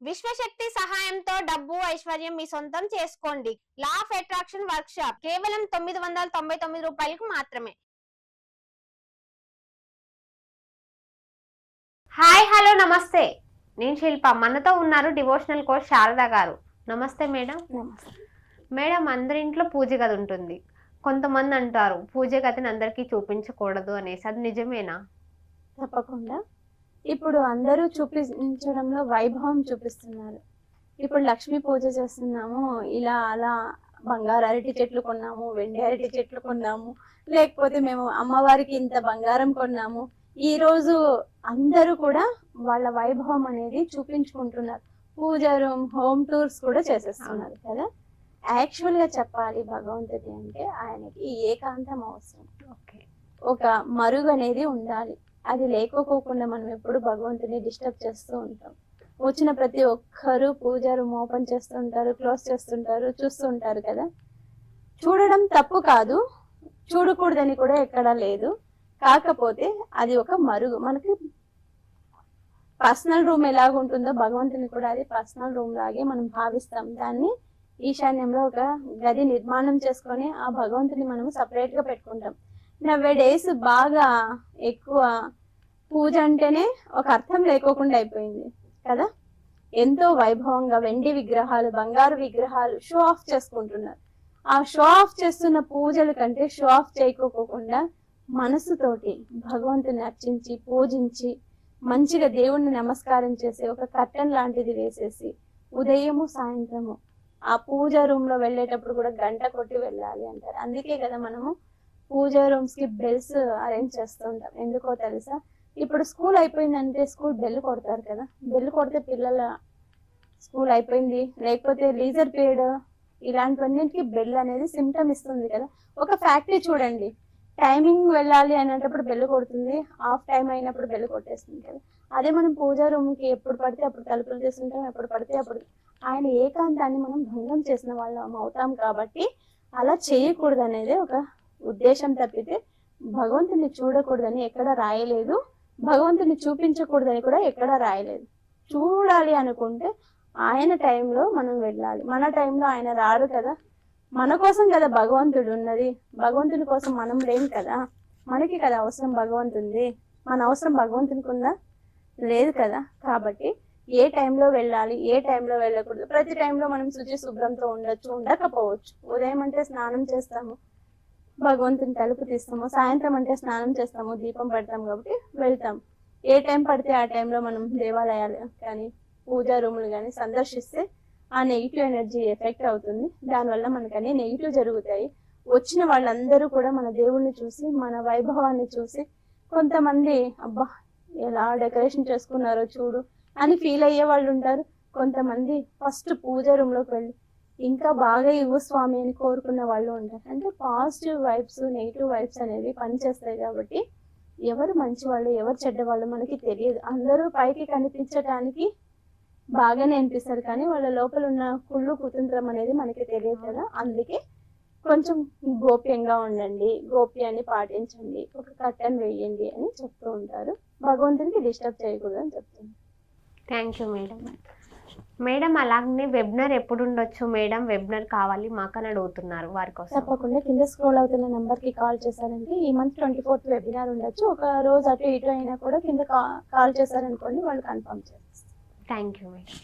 విశ్వశక్తి సహాయంతో డబ్బు ఐశ్వర్యం మీ సొంతం చేసుకోండి. Law of attraction work shop కేవలం 999 రూపాయలకు మాత్రమే. హాయ్ హలో నమస్తే, నేను శిల్ప. మనతో ఉన్నారు డివోషనల్ కోచ్ శారద గారు. నమస్తే మేడం. మేడం, అందరి ఇంట్లో పూజ గది ఉంటుంది. కొంతమంది అంటారు పూజ గదిని అందరికీ చూపించకూడదు అనేసి, అది నిజమేనా? తప్పకుండా. ఇప్పుడు అందరూ చూపించడంలో వైభవం చూపిస్తున్నారు. ఇప్పుడు లక్ష్మీ పూజ చేస్తున్నాము, ఇలా అలా బంగారు అరటి చెట్లు కొన్నాము, వెండి అరటి చెట్లు కొన్నాము, లేకపోతే మేము అమ్మవారికి ఇంత బంగారం కొన్నాము. ఈ రోజు అందరూ కూడా వాళ్ళ వైభవం అనేది చూపించుకుంటున్నారు. పూజ రూమ్, హోమ్ టూర్స్ కూడా చేసేస్తున్నారు కదా. యాక్చువల్ గా చెప్పాలి, భగవంతుడి అంటే ఆయనకి ఏకాంతం అవసరం. ఒక మరుగు అనేది ఉండాలి. అది లేకపోకుండా మనం ఎప్పుడు భగవంతుని డిస్టర్బ్ చేస్తూ ఉంటాం. వచ్చిన ప్రతి ఒక్కరు పూజ రూమ్ ఓపెన్ చేస్తుంటారు, క్లోజ్ చేస్తుంటారు, చూస్తూ ఉంటారు కదా. చూడడం తప్పు కాదు, చూడకూడదని కూడా ఎక్కడా లేదు. కాకపోతే అది ఒక మరుగు. మనకి పర్సనల్ రూమ్ ఎలాగుంటుందో భగవంతుని కూడా అది పర్సనల్ రూమ్ లాగే మనం భావిస్తాం. దాన్ని ఈశాన్యంలో ఒక గది నిర్మాణం చేసుకొని ఆ భగవంతుని మనం సపరేట్ గా పెట్టుకుంటాం. నవ్వే డేస్ బాగా ఎక్కువ పూజ అంటేనే ఒక అర్థం లేకోకుండా అయిపోయింది కదా. ఎంతో వైభవంగా వెండి విగ్రహాలు, బంగారు విగ్రహాలు షో ఆఫ్ చేసుకుంటున్నారు. ఆ షో ఆఫ్ చేస్తున్న పూజల కంటే షో ఆఫ్ చేయకోకుండా మనసుతోటి భగవంతుని అర్చించి పూజించి మంచిగా దేవుణ్ణి నమస్కారం చేసి ఒక కర్టన్ లాంటిది వేసేసి ఉదయము సాయంత్రము ఆ పూజ రూమ్ లో వెళ్ళేటప్పుడు కూడా గంట కొట్టి వెళ్ళాలి అంటారు. అందుకే కదా మనము పూజా రూమ్స్ కి బెల్స్ అరేంజ్ చేస్తూ ఉంటాం. ఎందుకో తెలుసా? ఇప్పుడు స్కూల్ అయిపోయిందంటే స్కూల్ బెల్ కొడతారు కదా. బెల్ కొడితే పిల్లల స్కూల్ అయిపోయింది, లేకపోతే లీజర్ పీరియడ్, ఇలాంటివన్నిటికి బెల్ అనేది సిమ్టమ్ ఇస్తుంది కదా. ఒక ఫ్యాక్టరీ చూడండి, టైమింగ్ వెళ్ళాలి అనేటప్పుడు బెల్ కొడుతుంది, ఆఫ్ టైం అయినప్పుడు బెల్ కొట్టేస్తుంది కదా. అదే మనం పూజా రూమ్ కి ఎప్పుడు పడితే అప్పుడు తలుపులు తీసుకుంటాం, ఎప్పుడు పడితే అప్పుడు. ఆయన ఏకాంతాన్ని మనం భంగం చేసిన వాళ్ళం అవుతాం కాబట్టి అలా చేయకూడదు అనేది ఒక ఉద్దేశం తప్పితే భగవంతుని చూడకూడదని ఎక్కడ రాయలేదు, భగవంతుని చూపించకూడదని కూడా ఎక్కడ రాయలేదు. చూడాలి అనుకుంటే ఆయన టైంలో మనం వెళ్ళాలి. మన టైంలో ఆయన రాడు కదా. మన కోసం కదా భగవంతుడు ఉన్నది. భగవంతుని కోసం మనం లేం కదా. మనకి కదా అవసరం భగవంతుంది. మన అవసరం భగవంతునికి ఉందా? లేదు కదా. కాబట్టి ఏ టైంలో వెళ్ళాలి, ఏ టైంలో వెళ్ళకూడదు. ప్రతి టైంలో మనం శుచి శుభ్రంతో ఉండొచ్చు, ఉండకపోవచ్చు. ఉదయం అంటే స్నానం చేస్తాము, భగవంతుని తలుపు తీస్తాము. సాయంత్రం అంటే స్నానం చేస్తాము, దీపం పెడతాం కాబట్టి వెళ్తాం. ఏ టైం పడితే ఆ టైంలో మనం దేవాలయాలు కానీ పూజా రూములు కానీ సందర్శిస్తే ఆ నెగిటివ్ ఎనర్జీ ఎఫెక్ట్ అవుతుంది. దానివల్ల మనకు అన్ని నెగిటివ్ జరుగుతాయి. వచ్చిన వాళ్ళందరూ కూడా మన దేవుణ్ణి చూసి, మన వైభవాన్ని చూసి, కొంతమంది అబ్బా ఎలా డెకరేషన్ చేసుకున్నారో చూడు అని ఫీల్ అయ్యే వాళ్ళు ఉంటారు. కొంతమంది ఫస్ట్ పూజా రూమ్ లోకి వెళ్ళి ఇంకా బాగా ఇవ్వు స్వామి అని కోరుకున్న వాళ్ళు ఉంటారు. అంటే పాజిటివ్ వైబ్స్, నెగిటివ్ వైబ్స్ అనేవి పనిచేస్తాయి. కాబట్టి ఎవరు మంచి వాళ్ళు, ఎవరు చెడ్డవాళ్ళు మనకి తెలియదు. అందరూ పైకి కనిపించడానికి బాగానే అనిపిస్తారు, కానీ వాళ్ళ లోపల ఉన్న కుళ్ళు కుతంత్రం అనేది మనకి తెలియదు కదా. అందుకే కొంచెం గోప్యంగా ఉండండి, గోప్యాన్ని పాటించండి, ఒక కర్టన్ వేయండి అని చెప్తూ ఉంటారు. భగవంతునికి డిస్టర్బ్ చేయకూడదు అని చెప్తుంది. Thank you madam. మేడం, అలాగే వెబినార్ ఎప్పుడు ఉండొచ్చు మేడం? వెబినార్ కావాలి మాకని అడుగుతున్నారు, వారి కోసం. తప్పకుండా కింద స్క్రోల్ అవుతున్న నంబర్ కి కాల్ చేశారంటే ఈ మంత్ 24th వెబినార్ ఉండొచ్చు. ఒక రోజు అటు ఇటు అయినా కూడా కింద కాల్ చేశారనుకోండి, వాళ్ళు కన్ఫర్మ్ చేస్తారు. Thank you madam.